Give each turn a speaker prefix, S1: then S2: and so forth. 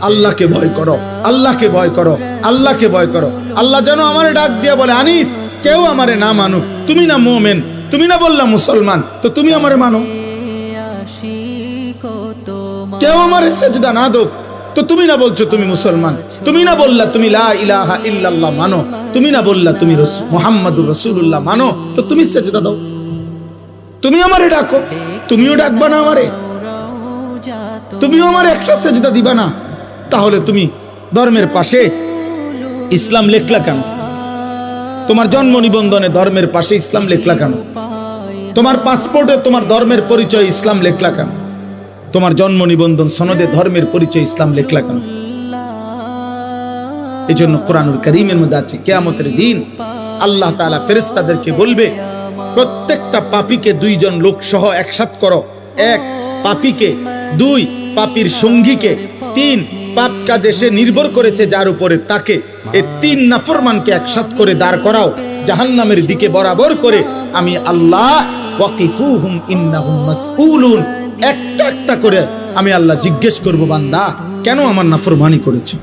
S1: আল্লাহকে ভয় করো, আল্লাহকে ভয় করো, আল্লাহকে ভয় করো। আল্লাহ যেন আমারে ডাক দিয়ে বলে, আনিস, কেউ আমারে না মানুক, তুমি না মুমিন, তুমি না বললা মুসলমান, তো তুমি আমারে মানো। কেউ আমারে সেজদা না দো, তো তুমি না বলছো তুমি মুসলমান, তুমি না বললা তুমি লা ইলাহা ইল্লাল্লাহ মানো, তুমি না বললা তুমি মুহাম্মাদুর রাসূলুল্লাহ মানো, তো তুমি সেজদা দাও। তুমি আমারে ডাকো, তুমিও ডাকবা না আমারে, তুমিও আমার একটা সেজদা দিবা না, তাহলে তুমি ধর্মের পাশে ইসলাম লেখলা কেন? তোমার জন্ম নিবন্ধনে ধর্মের পাশে ইসলাম লেখলা কেন? তোমার পাসপোর্টে তোমার ধর্মের পরিচয় ইসলাম লেখলা কেন? তোমার জন্ম নিবন্ধন সনদে ধর্মের পরিচয় ইসলাম লেখলা কেন? এই জন্য কোরআনুল কারীমের মধ্যে আছে, কিয়ামতের দিন আল্লাহ তাআলা ফেরেশতাদেরকে বলবে, প্রত্যেকটা পাপীকে দুইজন লোক সহ একসাথ করো। এক, পাপীকে; দুই, পাপীর সঙ্গীকে; তিন, পাপ কাজে সে নির্ভর করেছে যার উপরে তাকে। এই তিন নাফরমানকে একসাথ করে দাঁড় করাও জাহান্নামের দিকে বরাবর করে। আমি আল্লাহ ওয়াকিফুহুম ইন্নাহুম মাসউলুন, একটা একটা করে আমি আল্লাহ জিজ্ঞেস করব, বান্দা কেন আমার নাফরমানি করেছো?